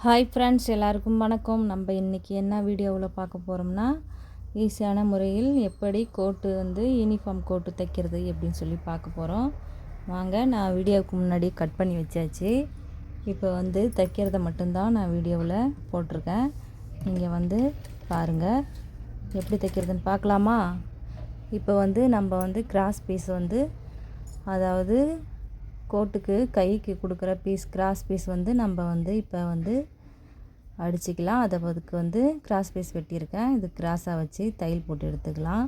Hi friends, எல்லாருக்கும் வணக்கம். நம்ம இன்றைக்கி என்ன வீடியோவில் பார்க்க போகிறோம்னா, ஈஸியான முறையில் எப்படி கோட்டு யூனிஃபார்ம் கோட்டு தைக்கிறது எப்படின்னு சொல்லி பார்க்க போகிறோம். வாங்க, நான் வீடியோவுக்கு முன்னாடி கட் பண்ணி வச்சாச்சு. இப்போ தைக்கிறத மட்டும்தான் நான் வீடியோவில் போட்டிருக்கேன். நீங்கள் பாருங்கள் எப்படி தைக்கிறதுன்னு பார்க்கலாமா. இப்போ நம்ம கிராஸ் பீஸ் அதாவது கோட்டுக்கு கைக்கு கொடுக்குற பீஸ் கிராஸ் பீஸ் நம்ம இப்போ அடிச்சிக்கலாம். அதுக்கு கிராஸ் பீஸ் வெட்டியிருக்கேன். இது கிராஸாக வச்சு தையல் போட்டு எடுத்துக்கலாம்.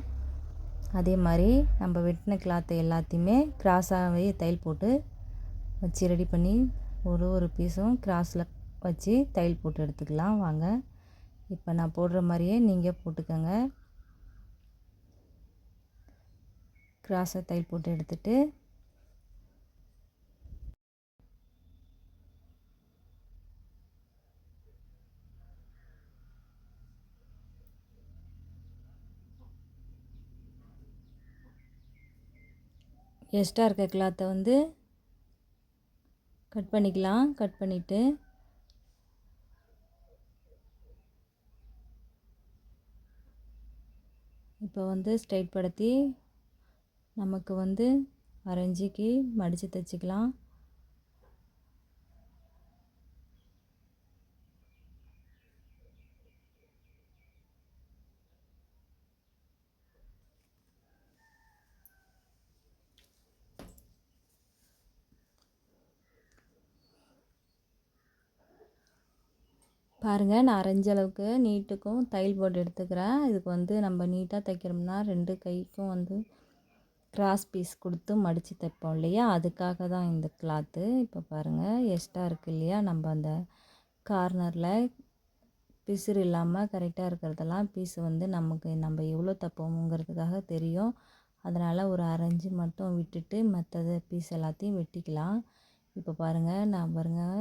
அதே மாதிரி நம்ம வெட்டின கிளாத்தை எல்லாத்தையுமே கிராஸாகவே தையல் போட்டு வச்சு ரெடி பண்ணி ஒரு பீஸும் கிராஸில் வச்சு தையல் போட்டு எடுத்துக்கலாம். வாங்க, இப்போ நான் போடுற மாதிரியே நீங்கள் போட்டுக்கோங்க. கிராஸை தையல் போட்டு எடுத்துட்டு எக்ஸ்ட்ரா இருக்க கிளாத்தை கட் பண்ணிக்கலாம். கட் பண்ணிவிட்டு இப்போ ஸ்ட்ரைட் படுத்தி நமக்கு அரைஞ்சிக்கு மடித்து தைச்சிக்கலாம். பாருங்கள், நான் அரைஞ்ச அளவுக்கு நீட்டுக்கும் தையல் போட்டு எடுத்துக்கிறேன். இதுக்கு நம்ம நீட்டாக தைக்கிறோம்னா 2 கைக்கும் கிராஸ் பீஸ் கொடுத்து மடித்து தைப்போம் இல்லையா, அதுக்காக தான் இந்த கிளாத்து. இப்போ பாருங்கள், எக்ஸ்ட்ரா இருக்குது இல்லையா, நம்ம அந்த கார்னரில் பிசுறு இல்லாமல் கரெக்டாக இருக்கிறதெல்லாம் பீஸ் நம்ம எவ்வளோ தைப்போங்கிறதுக்காக தெரியும். அதனால் ஒரு அரைஞ்சி மட்டும் விட்டுட்டு மற்றது பீஸ் எல்லாத்தையும் வெட்டிக்கலாம். இப்போ பாருங்கள், நான்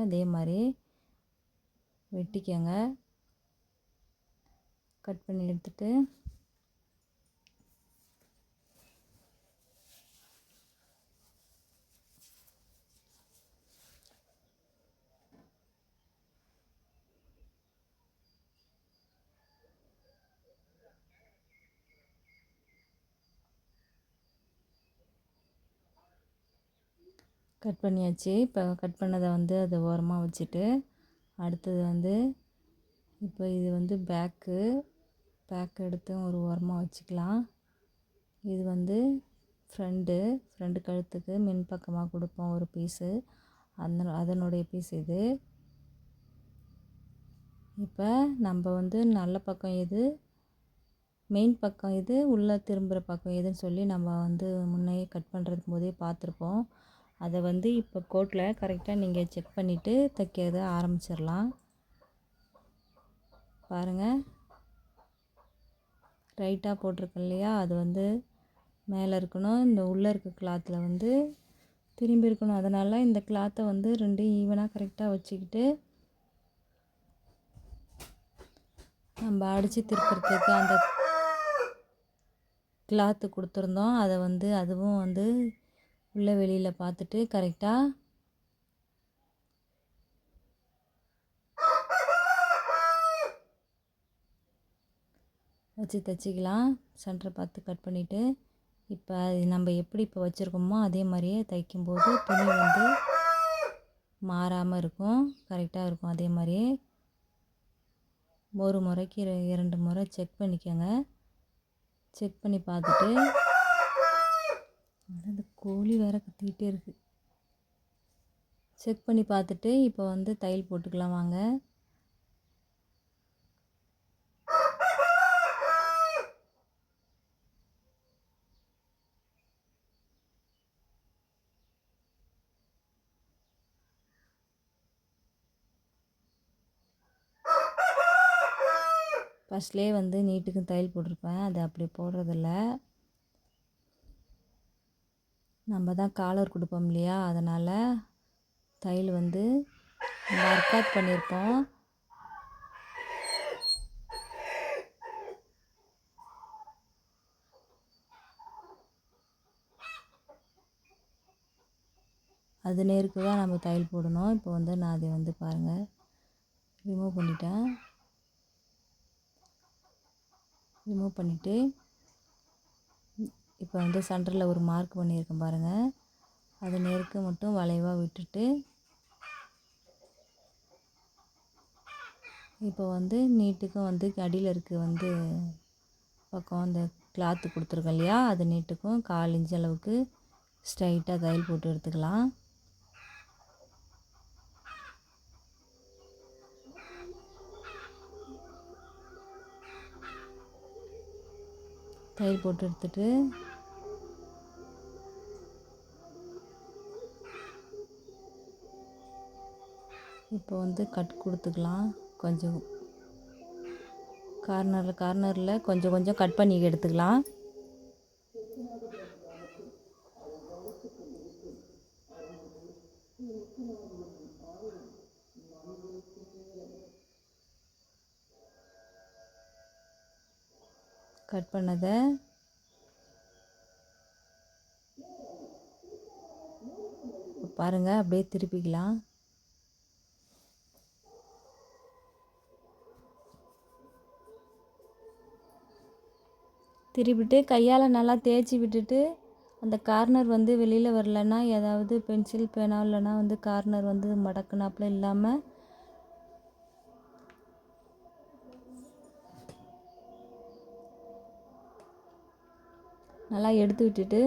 இதே மாதிரி வெட்டிக்கங்க. கட் பண்ணி எடுத்துட்டு கட் பண்ணியாச்சு. இப்போ கட் பண்ணதை அதை ஓரமாக வச்சுட்டு அடுத்தது இப்போ இது பேக் எடுத்து ஒரு ஓரமாக வச்சுக்கலாம். இது ஃப்ரண்ட் கழுத்துக்கு மின் பக்கமாக கொடுப்போம் ஒரு பீஸு, அதனுடைய பீஸ் இது. இப்போ நம்ம நல்ல பக்கம் எது, மெயின் பக்கம் எது, உள்ளே திரும்புகிற பக்கம் எதுன்னு சொல்லி நம்ம முன்னையே கட் பண்ணுறதுக்கு போதே பார்த்துருப்போம். அதை இப்போ கோட்டில் கரெக்டாக நீங்கள் செக் பண்ணிவிட்டு தைக்கிறத ஆரம்பிச்சிடலாம். பாருங்கள், ரைட்டாக போட்டிருக்கேன் இல்லையா, அது மேலே இருக்கணும். இந்த உள்ளே இருக்க கிளாத்தில் திரும்பி இருக்கணும். அதனால் இந்த கிளாத்தை 2 ஈவனாக கரெக்டாக வச்சுக்கிட்டு நம்ம அடித்து திருப்புறதுக்கு அந்த கிளாத்து கொடுத்துருந்தோம். அதை அதுவும் உள்ளே வெளியில் பார்த்துட்டு கரெக்டாக வச்சு தைச்சிக்கலாம். சென்டரை பார்த்து கட் பண்ணிவிட்டு இப்போ நம்ம எப்படி இப்போ வச்சுருக்கோமோ அதே மாதிரியே தைக்கும்போது துணி மாறாமல் இருக்கும், கரெக்டாக இருக்கும். அதே மாதிரியே ஒரு முறைக்கு 2 முறை செக் பண்ணிக்கோங்க. செக் பண்ணி பார்த்துட்டு அந்த கோழி வேறு கத்திக்கிட்டே இருக்குது. செக் பண்ணி பார்த்துட்டு இப்போ தையல் போட்டுக்கலாம். வாங்க, ஃபஸ்ட்லேயே நீட்டுக்கு தையல் போட்டிருப்பேன். அது அப்படி போடுறதில்ல, நம்ம தான் காலர் கொடுப்போம் இல்லையா, அதனால் தையல் ஒர்க் பண்ணியிருப்போம். அது நேருக்கு தான் நம்ம தையல் போடணும். இப்போ நான் அதை பாருங்கள் ரிமூவ் பண்ணிட்டேன். ரிமூவ் பண்ணிவிட்டு இப்போ வந்து சென்டரில் ஒரு மார்க் பண்ணியிருக்கேன் பாருங்கள். அது நேருக்கு மட்டும் வளைவாக விட்டுட்டு இப்போ வந்து நீட்டுக்கும் வந்து அடியில் இருக்க வந்து பக்கம் அந்த கிளாத்து கொடுத்துருக்கோம் இல்லையா, அது நீட்டுக்கும் 1/4 இன்ச் அளவுக்கு ஸ்ட்ரைட்டாக தையல் போட்டு எடுத்துக்கலாம். தையல் போட்டு எடுத்துட்டு இப்போ வந்து கட் கொடுத்துக்கலாம். கொஞ்சம் கார்னரில் கொஞ்சம் கொஞ்சம் கட் பண்ணி எடுத்துக்கலாம். கட் பண்ணதை பாருங்கள், அப்படியே திருப்பிக்கலாம். திருப்பிட்டு கையால் நல்லா தேய்ச்சி விட்டுட்டு அந்த கார்னர் வந்து வெளியில் வரலன்னா ஏதாவது பென்சில் பேனா இல்லைன்னா வந்து கார்னர் வந்து மடக்குனாப்புல இல்லாமல் நல்லா எடுத்து விட்டுட்டு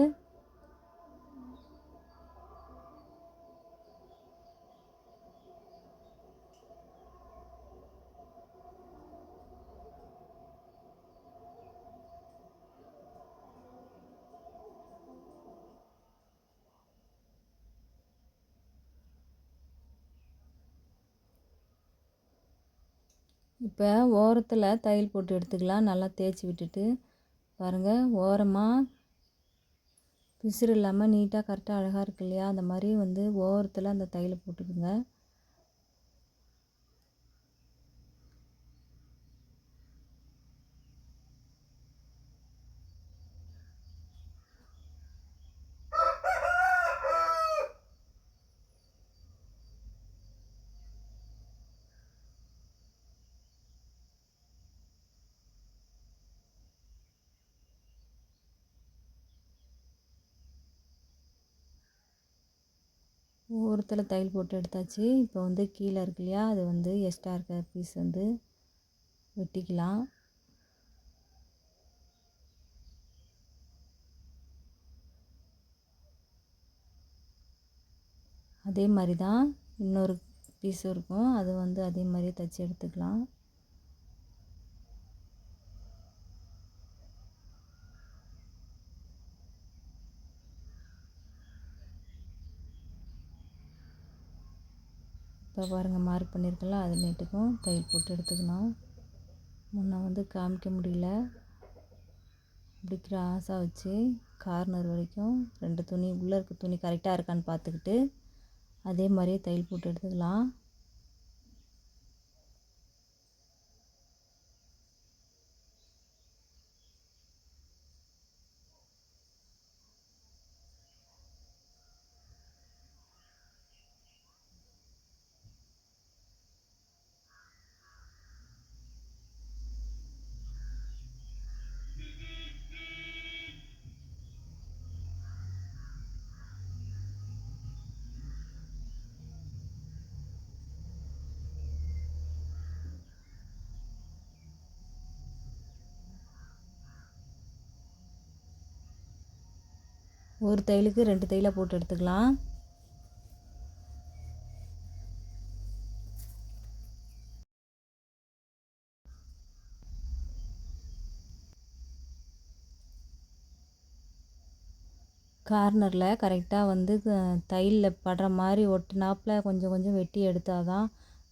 இப்போ ஓரத்தில் தையல் போட்டு எடுத்துக்கலாம். நல்லா தேய்ச்சி விட்டுட்டு பாருங்கள், ஓரமாக பிசுறு இல்லாமல் நீட்டாக கரெக்டாக அழகாக இருக்கு இல்லையா, அந்த மாதிரி வந்து ஓரத்தில் அந்த தையலை போட்டுக்குங்க. ஓரத்தில் தையல் போட்டு எடுத்தாச்சு. இப்போ வந்து கீழே இருக்கு இல்லையா, அது வந்து எக்ஸ்ட்ரா இருக்க பீஸ் வந்து வெட்டிக்கலாம். அதே மாதிரி தான் இன்னொரு பீஸ் இருக்கும், அது வந்து அதே மாதிரியே தைச்சி எடுத்துக்கலாம். இப்போ பாருங்கள், மார்க் பண்ணியிருக்கல, அது நீட்டுக்கும் தையல் போட்டு எடுத்துக்கணும். முன்ன வந்து காமிக்க முடியல, இப்படி கிராஸாக வச்சு கார்னர் வரைக்கும் 2 துணி உள்ளே இருக்க துணி கரெக்டாக இருக்கான்னு பார்த்துக்கிட்டு அதே மாதிரியே தையல் போட்டு எடுத்துக்கலாம். ஒரு தையலுக்கு 2 தையலை போட்டு எடுத்துக்கலாம். கார்னரில் கரெக்டாக வந்து தையலில் படுற மாதிரி ஒட்டினாப்பில் கொஞ்சம் கொஞ்சம் வெட்டி எடுத்தால் தான்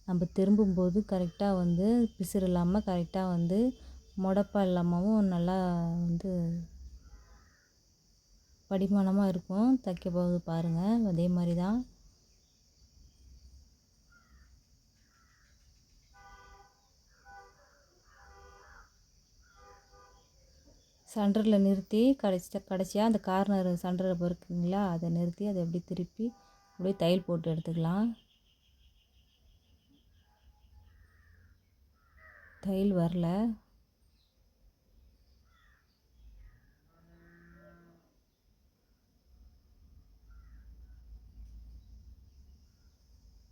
நம்ம திரும்பும்போது கரெக்டாக வந்து பிசுறு இல்லாமல் கரெக்டாக வந்து முடப்பா இல்லாமவும் நல்லா வந்து படிமானமாக இருக்கும். தைக்க போகுது பாருங்கள், அதே மாதிரி தான். சென்டரில் நிறுத்தி கடைசியாக அந்த கார்னர் சென்டரில் இருக்குங்களா, அதை நிறுத்தி அதை எப்படி திருப்பி அப்படியே தையல் போட்டு எடுத்துக்கலாம். தையல் வரல.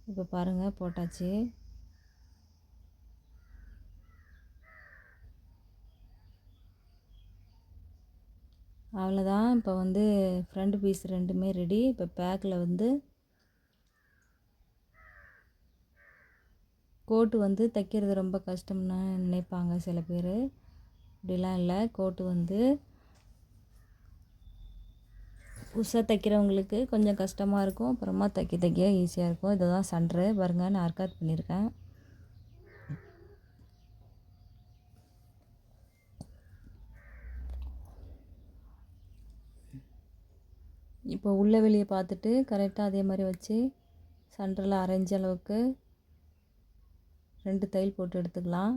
இப்போ பாருங்கள் போட்டாச்சு. அவ்வளோதான். இப்போ வந்து ஃப்ரண்ட் பீஸ் ரெண்டுமே ரெடி. இப்போ பேக்கில் வந்து கோட்டு வந்து தைக்கிறது ரொம்ப கஷ்டம்னு நினைப்பாங்க சில பேர். அப்படிலாம் இல்லை. கோட்டு வந்து புதுசாக தைக்கிறவங்களுக்கு கொஞ்சம் கஷ்டமாக இருக்கும், அப்புறமா தைக்க ஈஸியாக இருக்கும். இதுதான் சென்ட்ரு பாருங்கள், நான் அர்க்காத் பண்ணியிருக்கேன். இப்போ உள்ள வெளியே பார்த்துட்டு கரெக்டாக அதே மாதிரி வச்சு சென்டரில் அரைஞ்ச அளவுக்கு 2 தையல் போட்டு எடுத்துக்கலாம்.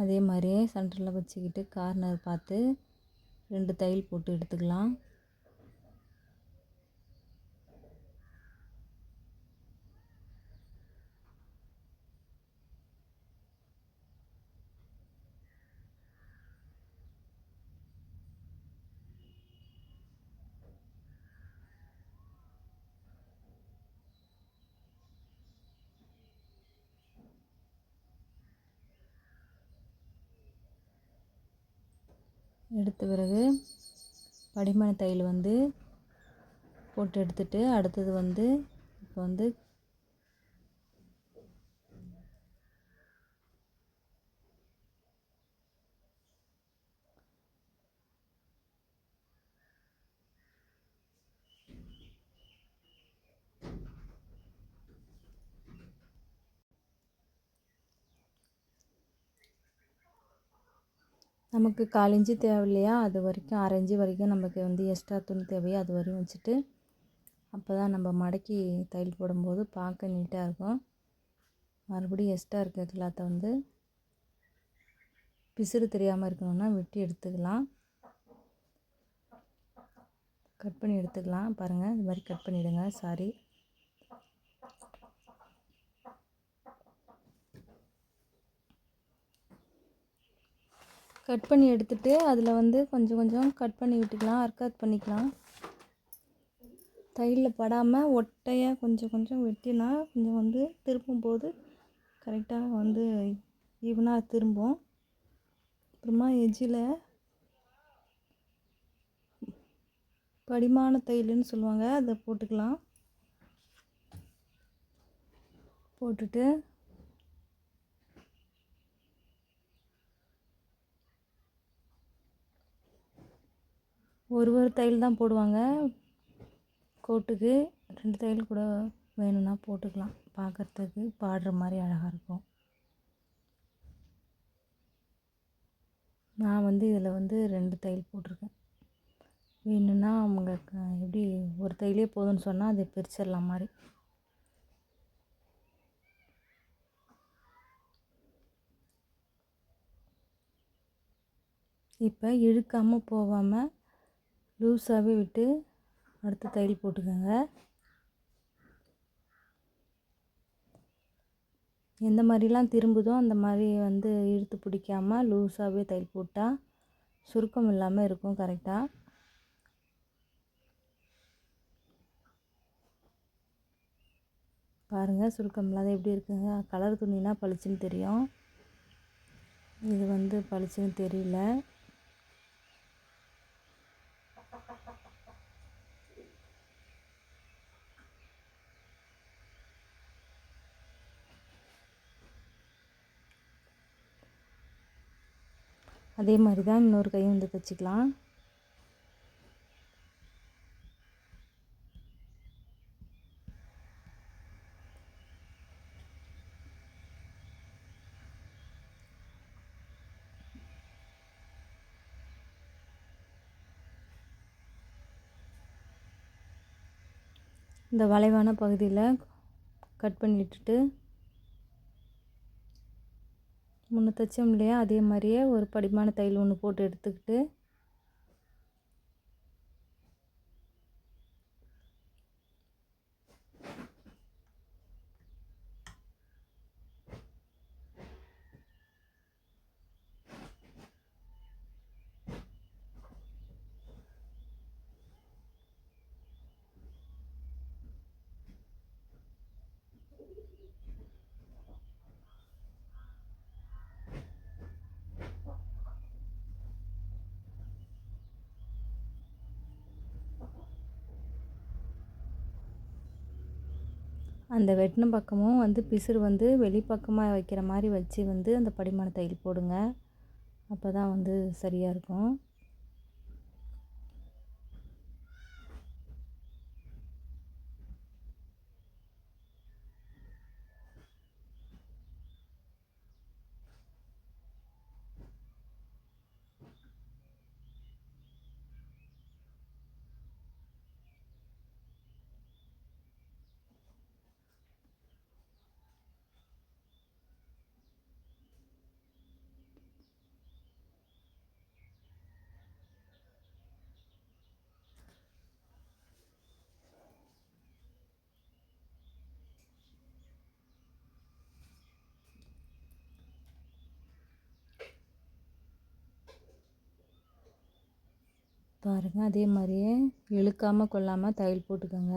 அதே மாதிரியே சென்டரில் வச்சுக்கிட்டு கார்னர் பார்த்து 2 தையல் போட்டு எடுத்துக்கலாம். எடுத்த பிறகு படிமான தையல் வந்து போட்டு எடுத்துட்டு, அடுத்தது வந்து இப்போ வந்து நமக்கு 1/4 இன்ச்சு தேவை இல்லையா, அது வரைக்கும் 1/2 இன்ச்சு வரைக்கும் நமக்கு வந்து எக்ஸ்ட்ரா துணி தேவையோ அது வரையும் வச்சுட்டு, அப்போ தான் நம்ம மடக்கி தையல் போடும்போது பார்க்க நீட்டாக இருக்கும். மறுபடியும் எக்ஸ்ட்ரா இருக்க கிளாத்தை வந்து பிசுறு தெரியாமல் இருக்கணும்னா வெட்டி எடுத்துக்கலாம், கட் பண்ணி எடுத்துக்கலாம். பாருங்கள், இது மாதிரி கட் பண்ணிவிடுங்க. சாரி, கட் பண்ணி எடுத்துகிட்டு அதில் வந்து கொஞ்சம் கொஞ்சம் கட் பண்ணி விட்டுக்கலாம், அர்க்காத் பண்ணிக்கலாம். தையலில் படாமல் ஒட்டையாக கொஞ்சம் கொஞ்சம் வெட்டினா கொஞ்சம் வந்து திரும்பும்போது கரெக்டாக வந்து ஈவனாக திரும்பும். அப்புறமா எஜ்ஜில் படிமான தையல்னு சொல்லுவாங்க, அதை போட்டுக்கலாம். போட்டுட்டு ஒரு தையல் தான் போடுவாங்க கோட்டுக்கு, 2 தையல் கூட வேணும்னா போட்டுக்கலாம், பார்க்குறதுக்கு பாடுற மாதிரி அழகாக இருக்கும். நான் வந்து இதில் வந்து 2 தையல் போட்டிருக்கேன். வேணும்னா அவங்க எப்படி ஒரு தையலே போதும்னு சொன்னால் அதை பிரிச்சிடலாம் மாதிரி. இப்போ இழுக்காமல் போகாமல் லூஸாகவே விட்டு அடுத்து தையல் போட்டுக்கோங்க. எந்த மாதிரிலாம் திரும்புதோ அந்த மாதிரி வந்து இழுத்து பிடிக்காமல் லூஸாகவே தையல் போட்டால் சுருக்கம் இல்லாமல் இருக்கும் கரெக்டாக. பாருங்கள், சுருக்கம் இல்லாத எப்படி இருக்குங்க. கலர் துணினா பளிச்சுன்னு தெரியும், இது வந்து பளிச்சுன்னு தெரியல. அதே மாதிரி தான் இன்னொரு கையும் வந்து தைச்சிக்கலாம். இந்த வளைவான பகுதியில் கட் பண்ணி விட்டுட்டு முன்ன தைச்சோம் இல்லையா, அதே மாதிரியே ஒரு படிமான தையல் ஒன்று போட்டு எடுத்துக்கிட்டு அந்த வெட்டின பக்கமும் வந்து பிசுறு வந்து வெளிப்பக்கமாக வைக்கிற மாதிரி வச்சு வந்து அந்த படிமான தையல் போடுங்க. அப்போ தான் வந்து சரியாக இருக்கும். பாருங்கள், அதே மாதிரியே இழுக்காமல் கொள்ளாமல் தையல் போட்டுக்கோங்க.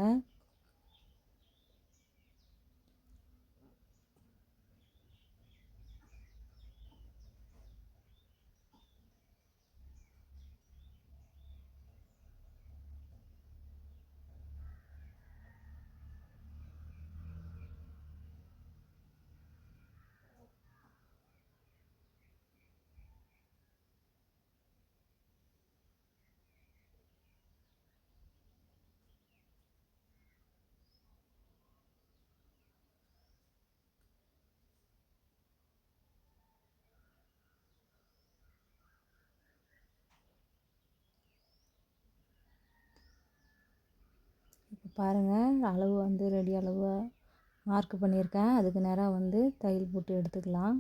இப்போ பாருங்கள், அளவு வந்து ரெடி அளவு மார்க் பண்ணியிருக்கேன். அதுக்கு நேராக வந்து தையல் போட்டு எடுத்துக்கலாம்.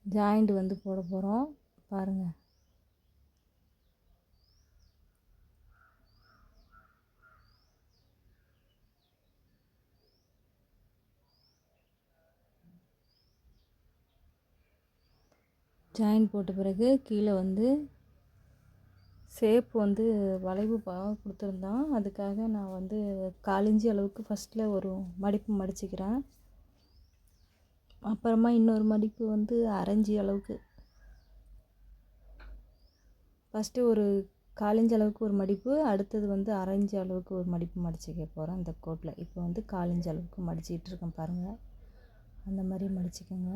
ஜாயிண்ட் வந்து போட போகிறோம். பாருங்கள், ஜாயின் போட்ட பிறகு கீழே வந்து ஷேப் வந்து வளைவு கொடுத்துருந்தோம். அதுக்காக நான் வந்து 1/4 இன்ச்சு அளவுக்கு ஃபஸ்ட்டில் ஒரு மடிப்பு மடிச்சுக்கிறேன். அப்புறமா இன்னொரு மடிப்பு வந்து 1/2 இன்ச்சு அளவுக்கு, ஃபஸ்ட்டு ஒரு 1/4 இன்ச்சு அளவுக்கு ஒரு மடிப்பு, அடுத்தது வந்து 1/2 இன்ச்சு அளவுக்கு ஒரு மடிப்பு மடிச்சுக்க போகிறேன் இந்த கோட்டில். இப்போ வந்து 1/4 இன்ச்சு அளவுக்கு மடிச்சிக்கிட்டு இருக்கேன் பாருங்கள். அந்த மாதிரி மடிச்சுக்கோங்க.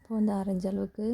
இப்போ வந்து 1/2 இன்ச்சு அளவுக்கு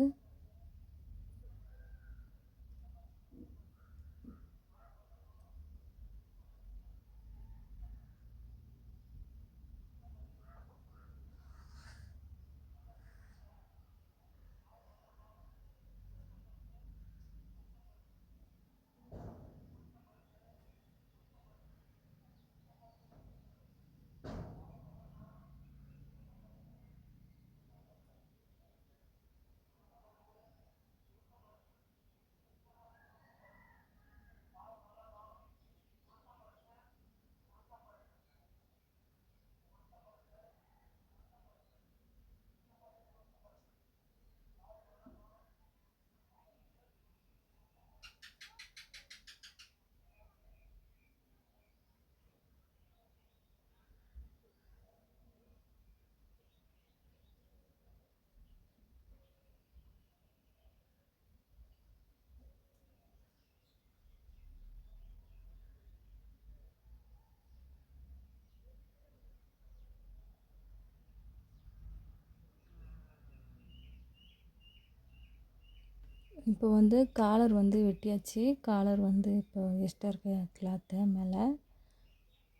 இப்போ வந்து காலர் வந்து வெட்டியாச்சு. காலர் வந்து இப்போ எக்ஸ்ட்ரா இருக்க கிளாத்தை மேலே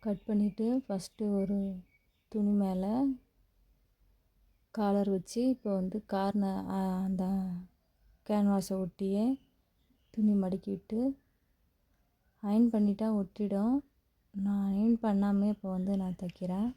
கட் பண்ணிவிட்டு ஃபஸ்ட்டு ஒரு துணி மேலே காலர் வச்சு இப்போ வந்து அந்த கேன்வாஸை ஒட்டியே துணி மடக்கி விட்டு அயர்ன் பண்ணிட்டா ஒட்டிடும். நான் அயர்ன் பண்ணாமல் இப்போ வந்து நான் தைக்கிறேன்.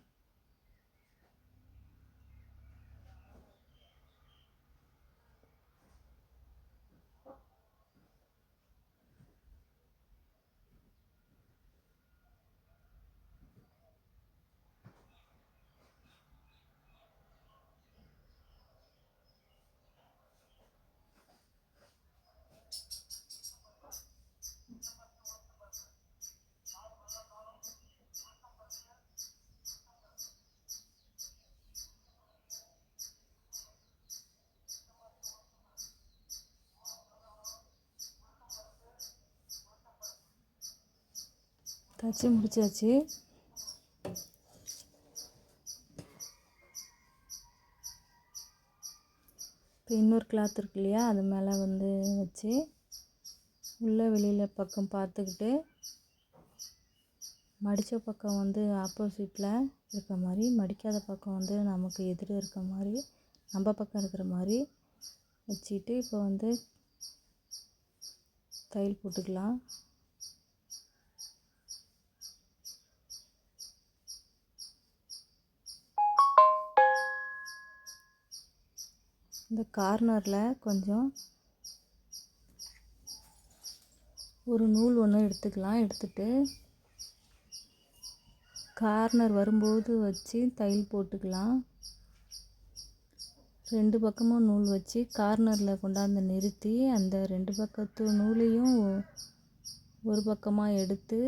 தச்சு முடிச்சாச்சு. இப்போ இன்னொரு கிளாத் இருக்கு இல்லையா, அது மேலே வந்து வச்சு உள்ளே வெளியில் பக்கம் பார்த்துக்கிட்டு மடித்த பக்கம் வந்து ஆப்போசிட்டில் இருக்க மாதிரி, மடிக்காத பக்கம் வந்து நமக்கு எதிர இருக்க மாதிரி, நம்ம பக்கம் இருக்கிற மாதிரி வச்சுக்கிட்டு இப்போ வந்து தையல் போட்டுக்கலாம். இந்த கார்னரில் கொஞ்சம் ஒரு நூல் ஒன்று எடுத்துக்கலாம். எடுத்துட்டு கார்னர் வரும்போது வச்சு தையல் போட்டுக்கலாம். ரெண்டு பக்கமும் நூல் வச்சு கார்னரில் கொண்டாந்து நிறுத்தி அந்த ரெண்டு பக்கத்து நூலையும் ஒரு பக்கமாக எடுத்து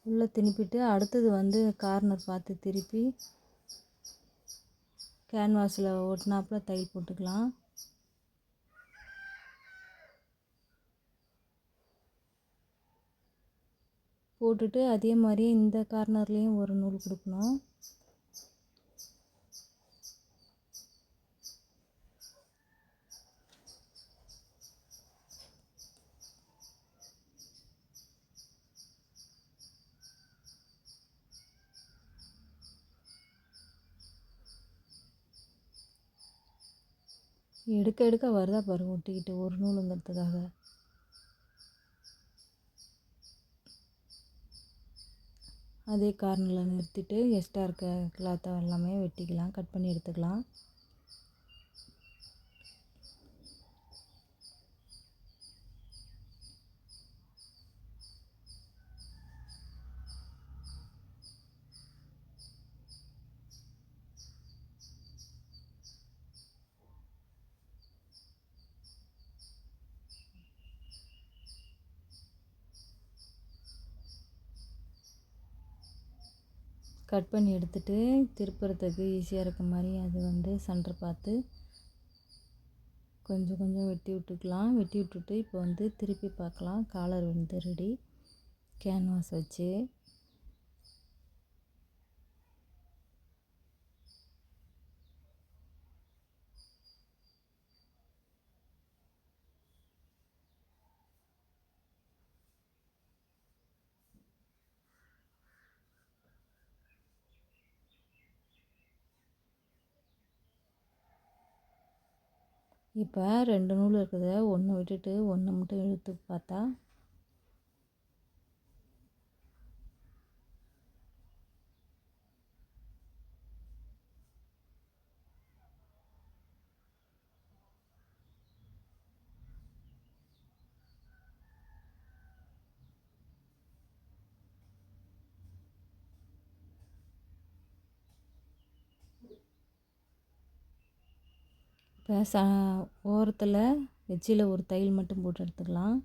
உள்ளே திருப்பிட்டு அடுத்தது வந்து கார்னர் பார்த்து திருப்பி கேன்வாஸில் ஒட்டினாப்பில் தையல் போட்டுக்கலாம். போட்டுட்டு அதே மாதிரி இந்த கார்னர்லேயும் ஒரு நூல் கொடுக்கணும். எடுக்க எடுக்க வருதா பாரு ஒட்டிக்கிட்டு ஒரு நூலுங்கிறதுக்காக. அதே கார்னரில் நிறுத்திட்டு எக்ஸ்ட்ரா இருக்க கிளாத்தை எல்லாமே வெட்டிக்கலாம், கட் பண்ணி எடுத்துக்கலாம். கட் பண்ணி எடுத்துட்டு திருப்புறதுக்கு ஈஸியாக இருக்க மாதிரி அது வந்து சென்டர் பார்த்து கொஞ்சம் கொஞ்சம் வெட்டி விட்டுக்கலாம். வெட்டி விட்டுட்டு இப்போ வந்து திருப்பி பார்க்கலாம். காலர் வந்து ரெடி. கேன்வாஸ் வச்சு இப்போ ரெண்டு நூல் இருக்குது. ஒன்று விட்டுட்டு ஒன்று மட்டும் இழுத்து பார்த்தா இப்போ ஓரத்தில் எட்ஜில் ஒரு தையல் மட்டும் போட்டு எடுத்துக்கலாம்.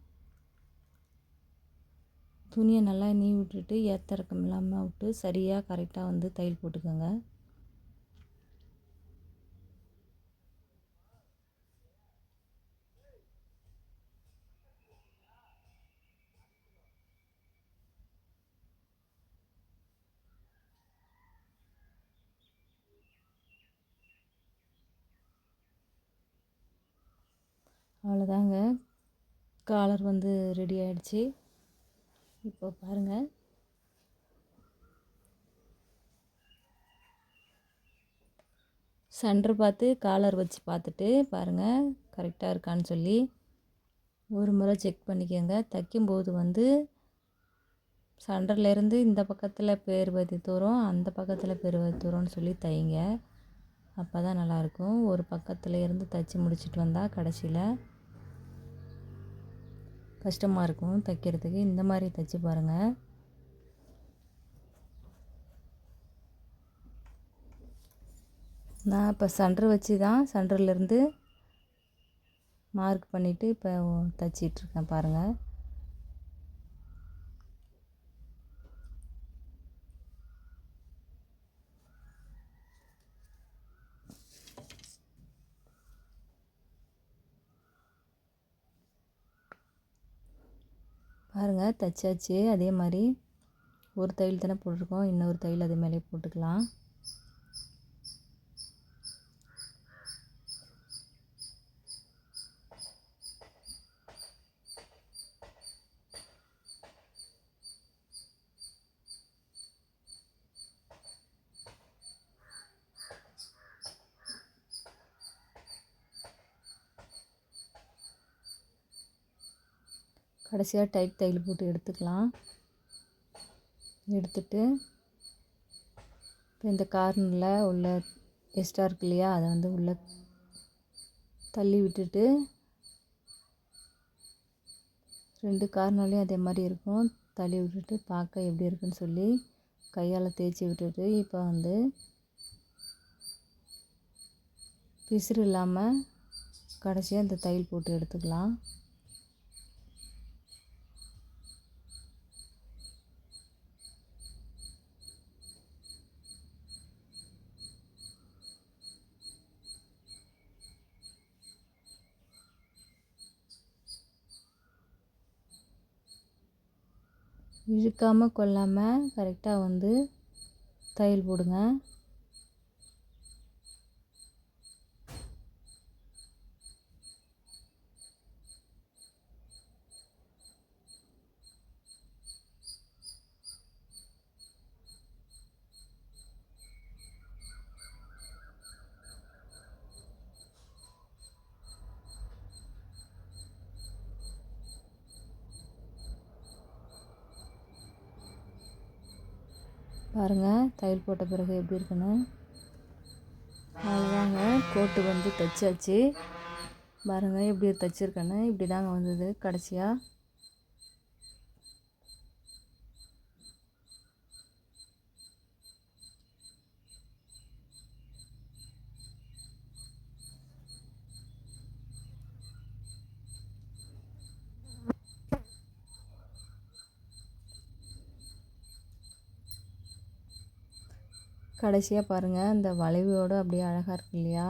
துணியை நல்லா நீவி விட்டுட்டு ஏத்தரக்கம் இல்லாமல் விட்டு சரியாக கரெக்டாக வந்து தையல் போட்டுக்கோங்க. அவ்வளோதாங்க, காலர் வந்து ரெடி ஆகிடுச்சி. இப்போ பாருங்கள், சென்டர் பார்த்து காலர் வச்சு பார்த்துட்டு பாருங்கள் கரெக்டாக இருக்கான்னு சொல்லி ஒரு முறை செக் பண்ணிக்கோங்க. தைக்கும்போது வந்து சென்டர்லேருந்து இந்த பக்கத்தில் பேர்வதி தூரம், அந்த பக்கத்தில் பேர்வதி தூரம்னு சொல்லி தைங்க. அப்போ தான் நல்லாயிருக்கும். ஒரு பக்கத்தில் இருந்து தைச்சி முடிச்சுட்டு வந்தால் கடைசியில் கஷ்டமாக இருக்கும் தைக்கிறதுக்கு. இந்த மாதிரி தைச்சி பாருங்கள். நான் இப்போ சென்டர் வச்சு தான் சென்டர்லேருந்து மார்க் பண்ணிவிட்டு இப்போ தைச்சிட்ருக்கேன் பாருங்கள். பாருங்கள் தைச்சாச்சு. அதே மாதிரி ஒரு தையல் தானே போட்டிருக்கோம், இன்னொரு தையல் அதே மேலே போட்டுக்கலாம். கடைசியாக டைட் தையல் போட்டு எடுத்துக்கலாம். எடுத்துட்டு இப்போ இந்த கார்னரில் உள்ள எக்ஸ்ட்ரா இருக்கு இல்லையா, அதை வந்து உள்ளே தள்ளி விட்டுட்டு 2 கார்னர்லேயும் அதே மாதிரி இருக்கும். தள்ளி விட்டுட்டு பார்க்க எப்படி இருக்குன்னு சொல்லி கையால் தேய்ச்சி விட்டுட்டு இப்போ வந்து பிசுறு இல்லாமல் கடைசியாக இந்த தையல் போட்டு எடுத்துக்கலாம். இழுக்காமல் கொள்ளாமல் கரெக்டாக வந்து தையல் போடுங்க. பாருங்கள் தையல் போட்ட பிறகு எப்படி இருக்குன்னு. அதுதாங்க கோட்டு வந்து தைச்சாச்சு. பாருங்கள் எப்படி தைச்சிருக்கேன்னு. இப்படி தாங்க வந்தது கடைசியாக. கடைசியாக பாருங்கள் இந்த வளைவோடு அப்படியே அழகாக இருக்கு இல்லையா.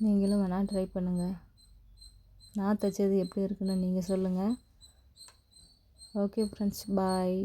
நீங்களும் வேணால் ட்ரை பண்ணுங்கள். நான் தைச்சது எப்படி இருக்குன்னு நீங்கள் சொல்லுங்கள். ஓகே ஃப்ரெண்ட்ஸ், பாய்.